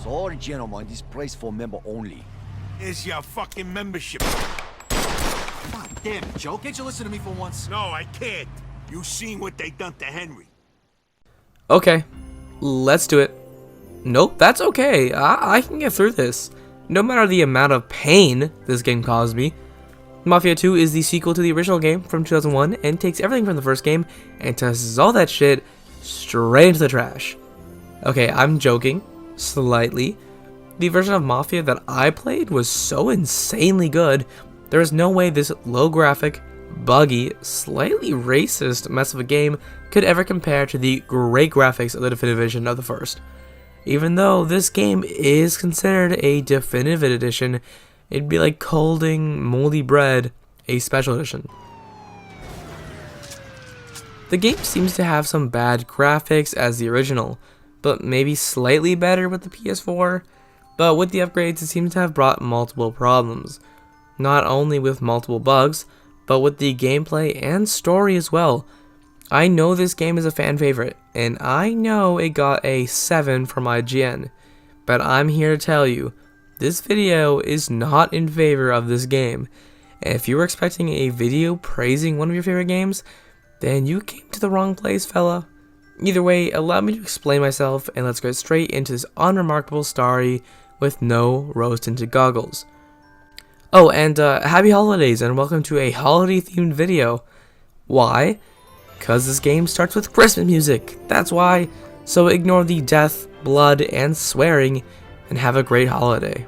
Sorry, gentlemen, this place for member only. Is your fucking membership? God damn it, Joe. Can't you listen to me for once? No, I can't. You seen what they done to Henry? Okay, let's do it. Nope, that's okay. I can get through this. No matter the amount of pain this game caused me. Mafia II is the sequel to the original game from 2001 and takes everything from the first game and tosses all that shit straight into the trash. Okay, I'm joking. Slightly. The version of Mafia that I played was so insanely good, there is no way this low graphic, buggy, slightly racist mess of a game could ever compare to the great graphics of the definitive edition of the first. Even though this game is considered a definitive edition, it'd be like calling moldy bread a special edition. The game seems to have some bad graphics as the original, but maybe slightly better with the PS4, but with the upgrades it seems to have brought multiple problems. Not only with multiple bugs, but with the gameplay and story as well. I know this game is a fan favorite, and I know it got a 7 from IGN, but I'm here to tell you, this video is not in favor of this game. And if you were expecting a video praising one of your favorite games, then you came to the wrong place, fella. Either way, allow me to explain myself, and let's go straight into this unremarkable story with no rose-tinted goggles. Oh, and happy holidays, and welcome to a holiday-themed video. Why? Because this game starts with Christmas music, that's why. So ignore the death, blood, and swearing, and have a great holiday.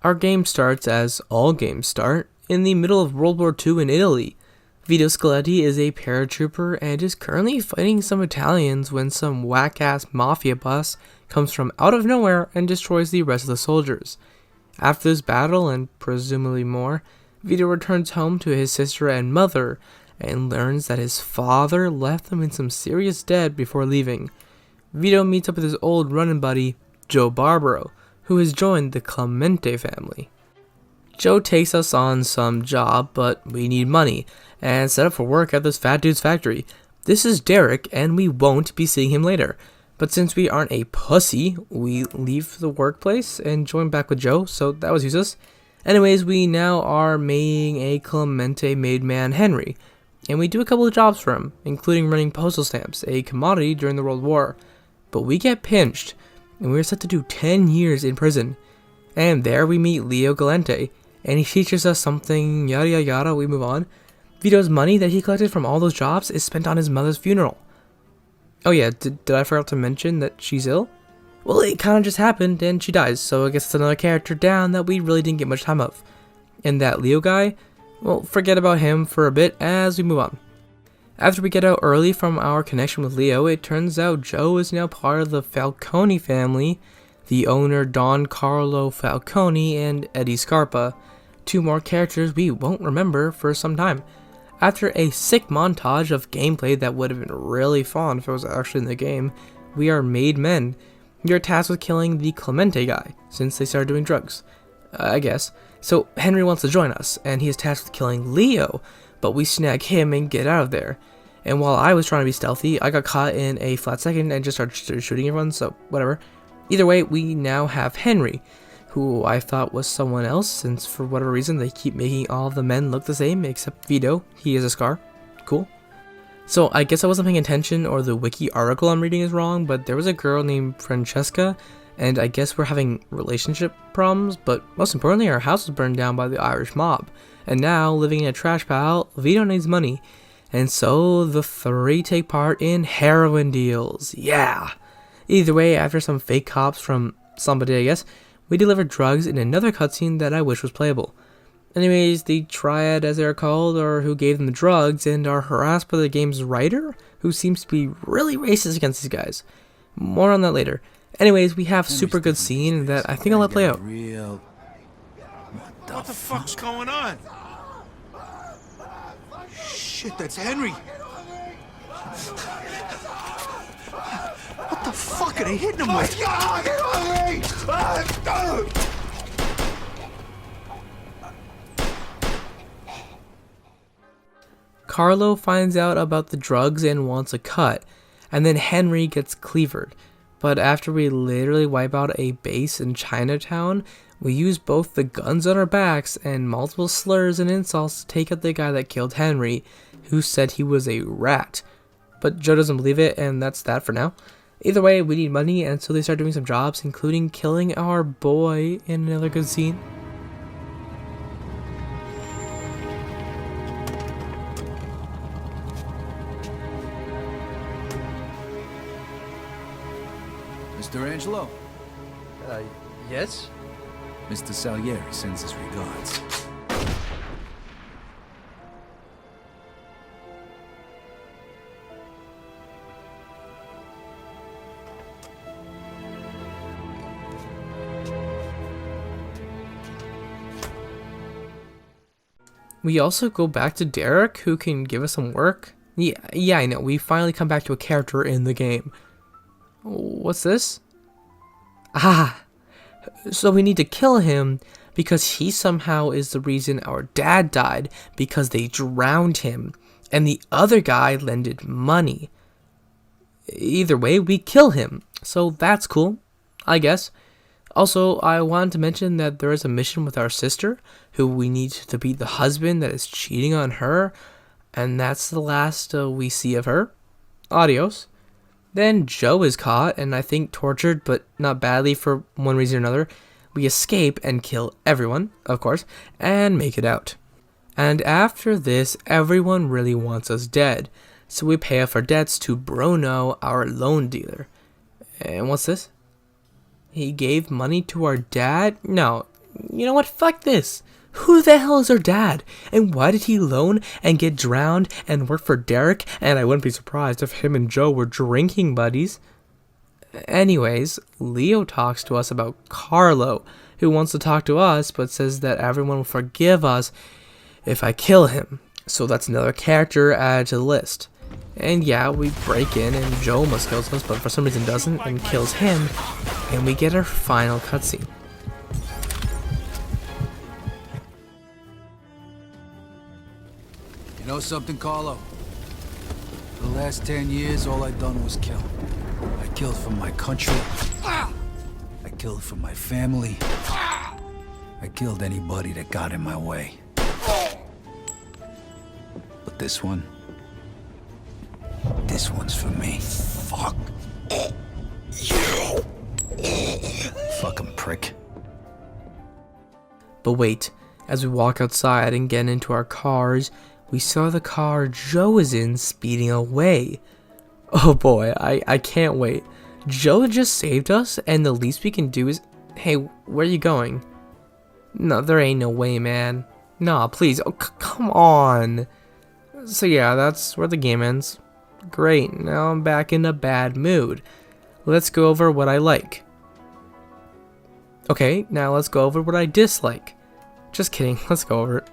Our game starts, as all games start, in the middle of World War II in Italy. Vito Scaletta is a paratrooper and is currently fighting some Italians when some whack-ass mafia boss comes from out of nowhere and destroys the rest of the soldiers. After this battle, and presumably more, Vito returns home to his sister and mother, and learns that his father left them in some serious debt before leaving. Vito meets up with his old running buddy, Joe Barbaro, who has joined the Clemente family. Joe takes us on some job, but we need money, and set up for work at this fat dude's factory. This is Derek, and we won't be seeing him later. But since we aren't a pussy, we leave the workplace and join back with Joe, so that was useless. Anyways, we now are making a Clemente made man Henry, and we do a couple of jobs for him, including running postal stamps, a commodity during the World War. But we get pinched, and we're set to do 10 years in prison. And there we meet Leo Galante, and he teaches us something, yada yada yada, we move on. Vito's money that he collected from all those jobs is spent on his mother's funeral. Oh yeah, did I forget to mention that she's ill? Well, it kind of just happened, and she dies, so I guess it's another character down that we really didn't get much time of. And that Leo guy, well, forget about him for a bit as we move on. After we get out early from our connection with Leo, it turns out Joe is now part of the Falcone family, the owner Don Carlo Falcone and Eddie Scarpa, two more characters we won't remember for some time. After a sick montage of gameplay that would have been really fun if it was actually in the game, we are made men. You're tasked with killing the Clemente guy, since they started doing drugs, I guess. So Henry wants to join us, and he is tasked with killing Leo, but we snag him and get out of there. And while I was trying to be stealthy, I got caught in a flat second and just started shooting everyone, so whatever. Either way, we now have Henry, who I thought was someone else, since for whatever reason they keep making all the men look the same, except Vito. He has a scar. Cool. So I guess I wasn't paying attention, or the wiki article I'm reading is wrong, but there was a girl named Francesca, and I guess we're having relationship problems, but most importantly, our house was burned down by the Irish mob. And now, living in a trash pile, Vito needs money. And so the three take part in heroin deals. Yeah! Either way, after some fake cops from somebody, I guess, we delivered drugs in another cutscene that I wish was playable. Anyways, the triad, as they are called, are who gave them the drugs, and are harassed by the game's writer, who seems to be really racist against these guys. More on that later. Anyways, we have super good scene that I think I'll let play out. What the fuck's going on? Shit, that's Henry. What the fuck are they hitting him with? Carlo finds out about the drugs and wants a cut, and then Henry gets cleavered. But after we literally wipe out a base in Chinatown, we use both the guns on our backs and multiple slurs and insults to take out the guy that killed Henry, who said he was a rat. But Joe doesn't believe it, and that's that for now. Either way, we need money, and so they start doing some jobs, including killing our boy in another good scene. Mr. Angelo, Yes? Mr. Salieri sends his regards. We also go back to Derek, who can give us some work. Yeah, I know. We finally come back to a character in the game. What's this? Ah, so we need to kill him because he somehow is the reason our dad died because they drowned him, and the other guy lended money. Either way, we kill him, so that's cool, I guess. Also, I wanted to mention that there is a mission with our sister, who we need to beat the husband that is cheating on her, and that's the last we see of her. Adios. Then Joe is caught, and I think tortured, but not badly for one reason or another. We escape and kill everyone, of course, and make it out. And after this, everyone really wants us dead, so we pay off our debts to Bruno, our loan dealer. And what's this? He gave money to our dad? No. You know what? Fuck this. Who the hell is our dad? And why did he loan and get drowned and work for Derek? And I wouldn't be surprised if him and Joe were drinking buddies. Anyways, Leo talks to us about Carlo, who wants to talk to us but says that everyone will forgive us if I kill him. So that's another character added to the list. And yeah, we break in and Joe almost kills us, but for some reason doesn't and kills him. And we get our final cutscene. You know something, Carlo? For the last 10 years, all I done was kill. I killed for my country. I killed for my family. I killed anybody that got in my way. But this one's for me. Fuck you. Fucking prick. But wait, as we walk outside and get into our cars, we saw the car Joe is in speeding away. Oh boy, I can't wait. Joe just saved us, and the least we can do is... Hey, where are you going? No, there ain't no way, man. Nah, please. Oh, come on. So yeah, that's where the game ends. Great, now I'm back in a bad mood. Let's go over what I like. Okay, now let's go over what I dislike. Just kidding, let's go over it.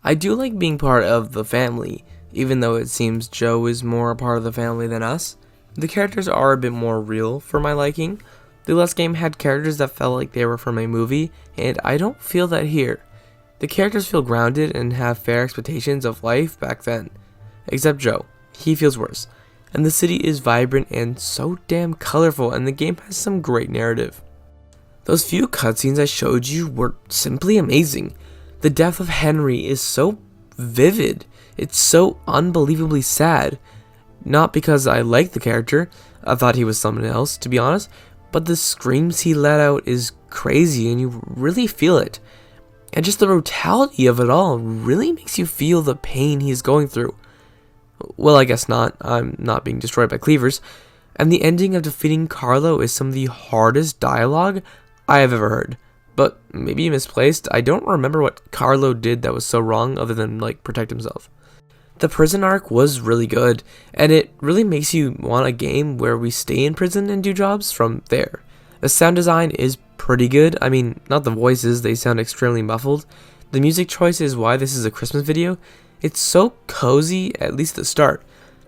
I do like being part of the family, even though it seems Joe is more a part of the family than us. The characters are a bit more real for my liking. The last game had characters that felt like they were from a movie, and I don't feel that here. The characters feel grounded and have fair expectations of life back then. Except Joe. He feels worse. And the city is vibrant and so damn colorful, and the game has some great narrative. Those few cutscenes I showed you were simply amazing. The death of Henry is so vivid. It's so unbelievably sad. Not because I like the character, I thought he was someone else, to be honest, but the screams he let out is crazy and you really feel it. And just the brutality of it all really makes you feel the pain he's going through. Well, I guess not. I'm not being destroyed by cleavers. And the ending of defeating Carlo is some of the hardest dialogue I have ever heard. But maybe misplaced. I don't remember what Carlo did that was so wrong other than, like, protect himself. The prison arc was really good, and it really makes you want a game where we stay in prison and do jobs from there. The sound design is pretty good. I mean, not the voices, they sound extremely muffled. The music choice is why this is a Christmas video. It's so cozy, at least the start.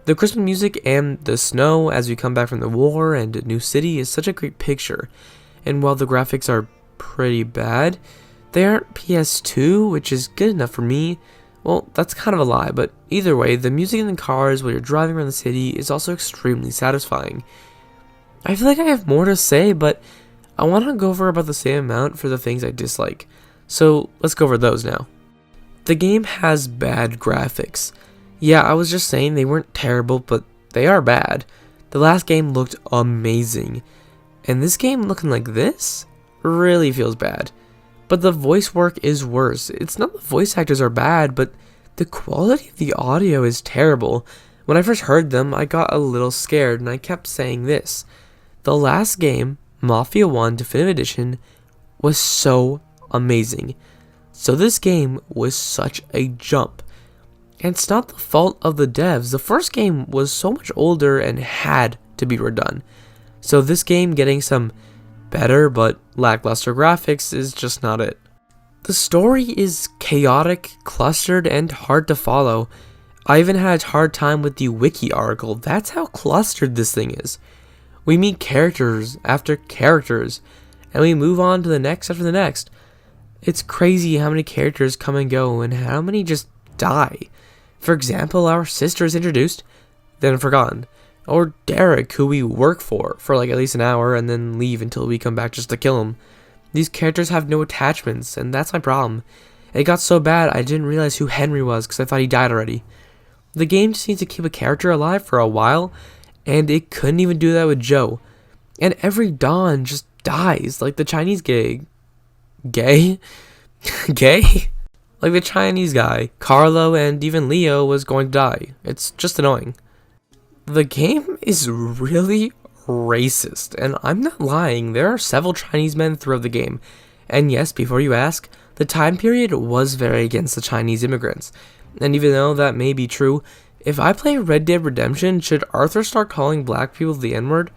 The Christmas music and the snow as we come back from the war and a new city is such a great picture. And while the graphics are pretty bad, they aren't PS2, which is good enough for me. Well, that's kind of a lie, but either way, the music in the cars while you're driving around the city is also extremely satisfying. I feel like I have more to say, but I want to go over about the same amount for the things I dislike. So let's go over those now. The game has bad graphics. Yeah, I was just saying they weren't terrible, but they are bad. The last game looked amazing. And this game looking like this really feels bad. But the voice work is worse. It's not the voice actors are bad, but the quality of the audio is terrible. When I first heard them, I got a little scared and I kept saying this. The last game, Mafia 1 Definitive Edition, was so amazing. So this game was such a jump. And it's not the fault of the devs. The first game was so much older and had to be redone. So this game getting some better but lackluster graphics is just not it. The story is chaotic, clustered, and hard to follow. I even had a hard time with the wiki article. That's how clustered this thing is. We meet characters after characters, and we move on to the next after the next. It's crazy how many characters come and go and how many just die. For example, our sister is introduced, then forgotten. Or Derek, who we work for like at least an hour and then leave until we come back just to kill him. These characters have no attachments, and that's my problem. It got so bad I didn't realize who Henry was because I thought he died already. The game just needs to keep a character alive for a while, and it couldn't even do that with Joe. And every Don just dies, like the Chinese gay? Like the Chinese guy, Carlo, and even Leo was going to die. It's just annoying. The game is really racist, and I'm not lying. There are several Chinese men throughout the game. And yes, before you ask, the time period was very against the Chinese immigrants. And even though that may be true, if I play Red Dead Redemption, should Arthur start calling black people the N-word?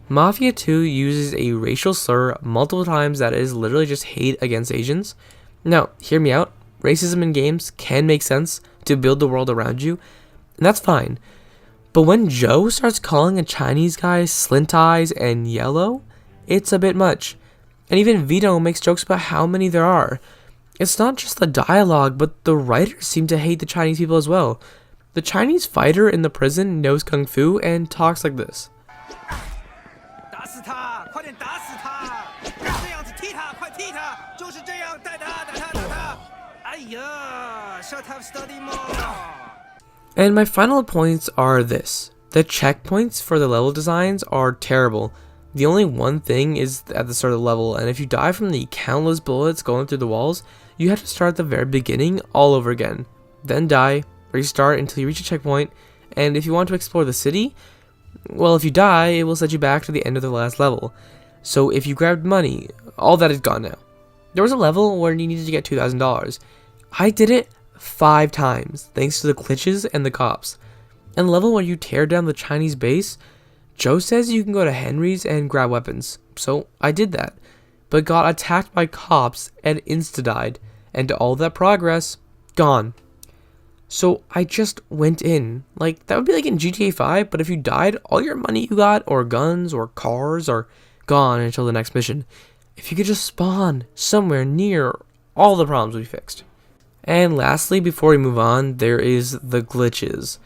Mafia 2 uses a racial slur multiple times that is literally just hate against Asians. Now, hear me out. Racism in games can make sense to build the world around you, and that's fine. But when Joe starts calling a Chinese guy slint eyes and yellow, it's a bit much. And even Vito makes jokes about how many there are. It's not just the dialogue, but the writers seem to hate the Chinese people as well. The Chinese fighter in the prison knows Kung Fu and talks like this. And my final points are this. The checkpoints for the level designs are terrible. The only one thing is at the start of the level, and if you die from the countless bullets going through the walls, you have to start at the very beginning all over again. Then die, restart until you reach a checkpoint, and if you want to explore the city, well, if you die, it will set you back to the end of the last level. So if you grabbed money, all that is gone now. There was a level where you needed to get $2,000. I did it 5 times, thanks to the glitches and the cops. And the level where you tear down the Chinese base, Joe says you can go to Henry's and grab weapons. So I did that, but got attacked by cops and insta-died, and all that progress, gone. So I just went in. Like, that would be like in GTA 5, but if you died, all your money you got, or guns, or cars, are gone until the next mission. If you could just spawn somewhere near, all the problems would be fixed. And lastly, before we move on, there is the glitches.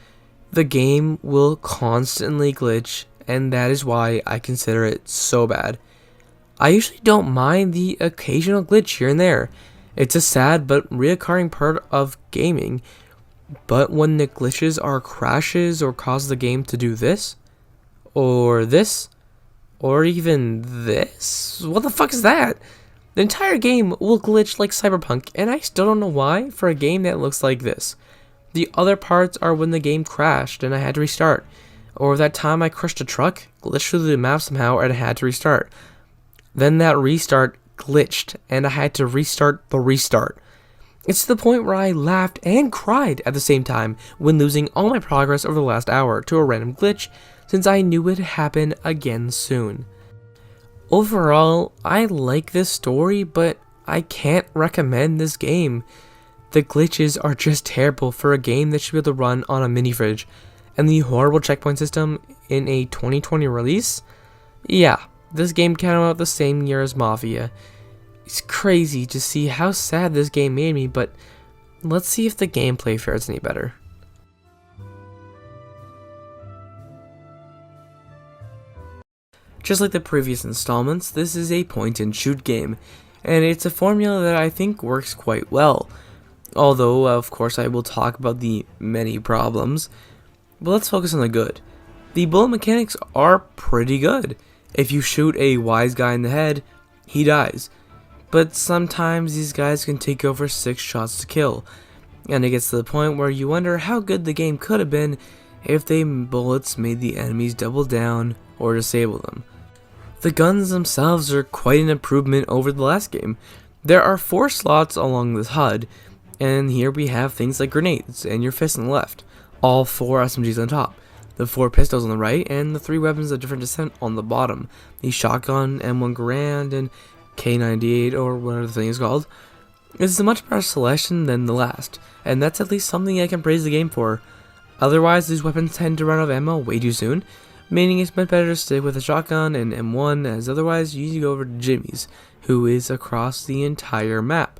The game will constantly glitch, and that is why I consider it so bad. I usually don't mind the occasional glitch here and there. It's a sad but reoccurring part of gaming. But when the glitches are crashes or cause the game to do this, or even this, what the fuck is that? The entire game will glitch like Cyberpunk, and I still don't know why for a game that looks like this. The other parts are when the game crashed and I had to restart, or that time I crushed a truck, glitched through the map somehow and I had to restart. Then that restart glitched and I had to restart the restart. It's to the point where I laughed and cried at the same time when losing all my progress over the last hour to a random glitch, since I knew it would happen again soon. Overall, I like this story, but I can't recommend this game. The glitches are just terrible for a game that should be able to run on a mini fridge, and the horrible checkpoint system in a 2020 release? Yeah, this game came out the same year as Mafia. It's crazy to see how sad this game made me, but let's see if the gameplay fares any better. Just like the previous installments, this is a point-and-shoot game, and it's a formula that I think works quite well. Although, of course, I will talk about the many problems, but let's focus on the good. The bullet mechanics are pretty good. If you shoot a wise guy in the head, he dies. But sometimes these guys can take over 6 shots to kill, and it gets to the point where you wonder how good the game could have been if the bullets made the enemies double down or disable them. The guns themselves are quite an improvement over the last game. There are 4 slots along the HUD, and here we have things like grenades and your fist on the left, all 4 SMGs on top, the 4 pistols on the right, and the 3 weapons of different descent on the bottom, the shotgun, M1 Garand, and K98 or whatever the thing is called. It's a much better selection than the last, and that's at least something I can praise the game for. Otherwise, these weapons tend to run out of ammo way too soon, meaning it's much better to stick with a shotgun and M1, as otherwise you need to go over to Jimmy's, who is across the entire map.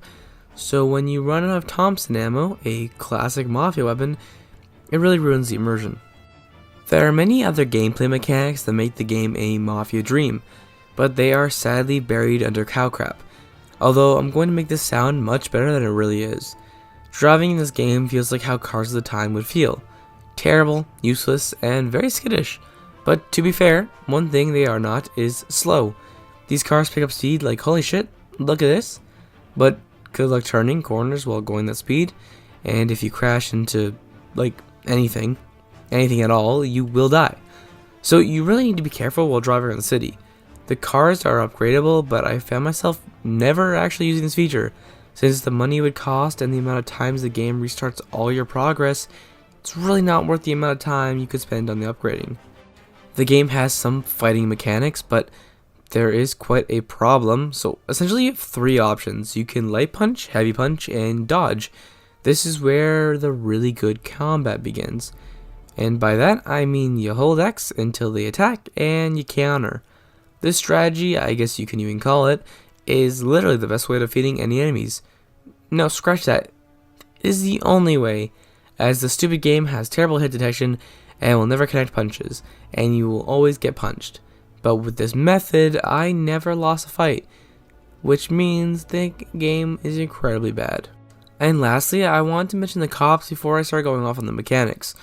So when you run out of Thompson ammo, a classic Mafia weapon, it really ruins the immersion. There are many other gameplay mechanics that make the game a Mafia dream, but they are sadly buried under cow crap. Although I'm going to make this sound much better than it really is. Driving in this game feels like how cars of the time would feel. Terrible, useless, and very skittish. But to be fair, one thing they are not is slow. These cars pick up speed like holy shit, look at this. But good luck turning corners while going that speed, and if you crash into like anything at all, you will die. So you really need to be careful while driving around the city. The cars are upgradable, but I found myself never actually using this feature, since the money it would cost and the amount of times the game restarts all your progress, it's really not worth the amount of time you could spend on the upgrading. The game has some fighting mechanics, but there is quite a problem. So essentially you have 3 options. You can light punch, heavy punch, and dodge. This is where the really good combat begins. And by that I mean you hold X until they attack and you counter. This strategy, I guess you can even call it, is literally the best way of defeating any enemies. No, scratch that. It is the only way, as the stupid game has terrible hit detection and will never connect punches, and you will always get punched. But with this method, I never lost a fight, which means the game is incredibly bad. And lastly, I want to mention the cops before I start going off on the mechanics.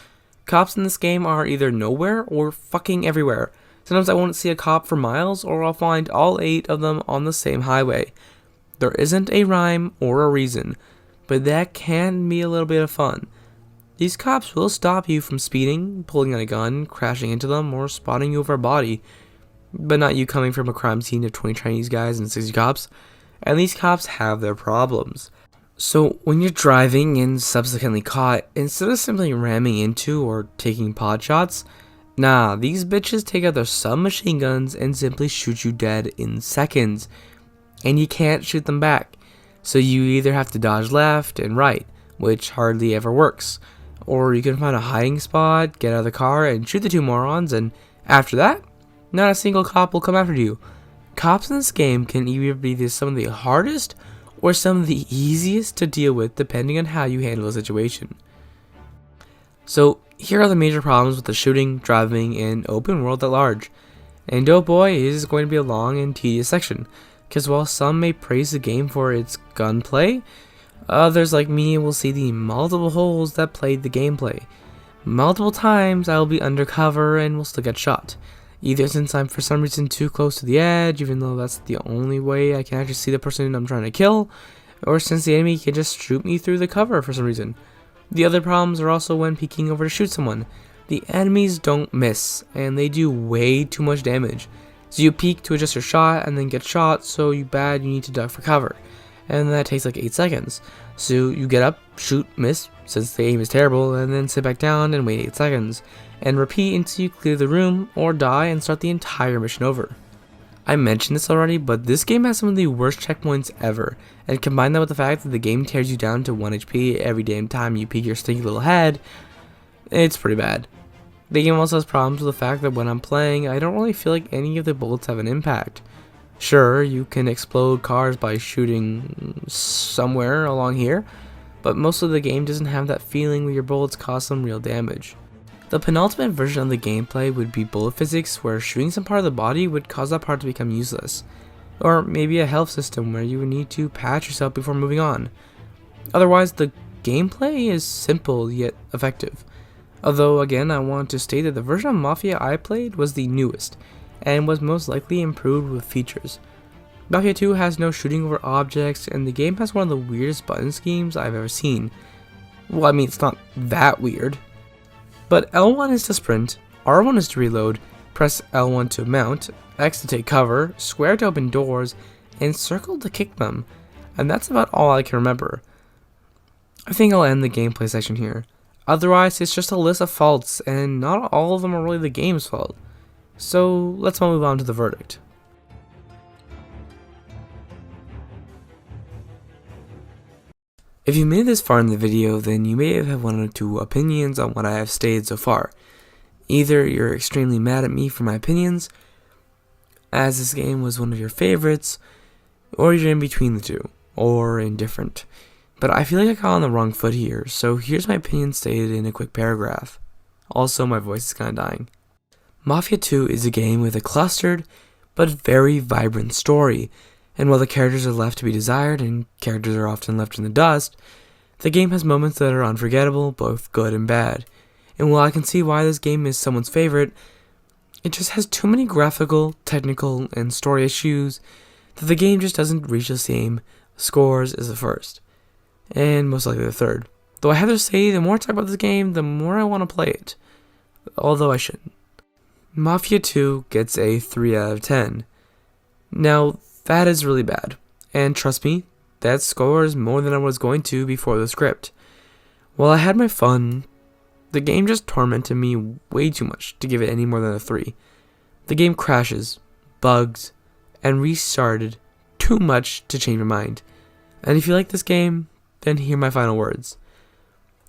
Cops in this game are either nowhere or fucking everywhere. Sometimes I won't see a cop for miles, or I'll find all 8 of them on the same highway. There isn't a rhyme or a reason, but that can be a little bit of fun. These cops will stop you from speeding, pulling out a gun, crashing into them, or spotting you over a body, but not you coming from a crime scene of 20 Chinese guys and 60 cops, and these cops have their problems. So when you're driving and subsequently caught, instead of simply ramming into or taking pot shots, nah, these bitches take out their submachine guns and simply shoot you dead in seconds, and you can't shoot them back, so you either have to dodge left and right, which hardly ever works. Or you can find a hiding spot, get out of the car, and shoot the 2 morons, and after that, not a single cop will come after you. Cops in this game can either be some of the hardest or some of the easiest to deal with depending on how you handle the situation. So here are the major problems with the shooting, driving, and open world at large. And oh boy, it is going to be a long and tedious section, because while some may praise the game for its gunplay, others like me will see the multiple holes that plague the gameplay. Multiple times I will be undercover and will still get shot, either since I'm for some reason too close to the edge, even though that's the only way I can actually see the person I'm trying to kill, or since the enemy can just shoot me through the cover for some reason. The other problems are also when peeking over to shoot someone. The enemies don't miss, and they do way too much damage. So you peek to adjust your shot and then get shot, so you need to duck for cover. And that takes like 8 seconds. So you get up, shoot, miss, since the aim is terrible, and then sit back down and wait 8 seconds, and repeat until you clear the room or die and start the entire mission over. I mentioned this already, but this game has some of the worst checkpoints ever, and combine that with the fact that the game tears you down to 1 HP every damn time you peek your stinky little head, it's pretty bad. The game also has problems with the fact that when I'm playing, I don't really feel like any of the bullets have an impact. Sure, you can explode cars by shooting somewhere along here, but most of the game doesn't have that feeling where your bullets cause some real damage. The penultimate version of the gameplay would be bullet physics, where shooting some part of the body would cause that part to become useless. Or maybe a health system where you would need to patch yourself before moving on. Otherwise, the gameplay is simple yet effective. Although again, I want to state that the version of Mafia I played was the newest, and was most likely improved with features. Mafia 2 has no shooting over objects, and the game has one of the weirdest button schemes I've ever seen. Well, I mean, it's not that weird. But L1 is to sprint, R1 is to reload, press L1 to mount, X to take cover, square to open doors, and circle to kick them. And that's about all I can remember. I think I'll end the gameplay section here. Otherwise, it's just a list of faults, and not all of them are really the game's fault. So, let's move on to the verdict. If you made it this far in the video, then you may have one or two opinions on what I have stated so far. Either you're extremely mad at me for my opinions, as this game was one of your favorites, or you're in between the two, or indifferent. But I feel like I got on the wrong foot here, so here's my opinion stated in a quick paragraph. Also, my voice is kinda dying. Mafia 2 is a game with a clustered, but very vibrant story, and while the characters are left to be desired, and characters are often left in the dust, the game has moments that are unforgettable, both good and bad. And while I can see why this game is someone's favorite, it just has too many graphical, technical, and story issues that the game just doesn't reach the same scores as the first, and most likely the third. Though I have to say, the more I talk about this game, the more I want to play it, although I shouldn't. Mafia 2 gets a 3 out of 10. Now, that is really bad, and trust me, that scores more than I was going to before the script. While I had my fun, the game just tormented me way too much to give it any more than a 3. The game crashes, bugs, and restarted too much to change my mind. And if you like this game, then hear my final words.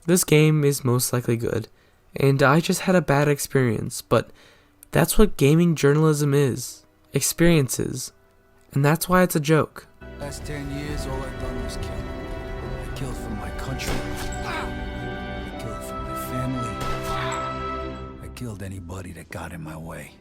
This game is most likely good, and I just had a bad experience, but that's what gaming journalism is. Experiences. And that's why it's a joke. Last 10 years, all I've done was kill. I killed for my country. I killed for my family. I killed anybody that got in my way.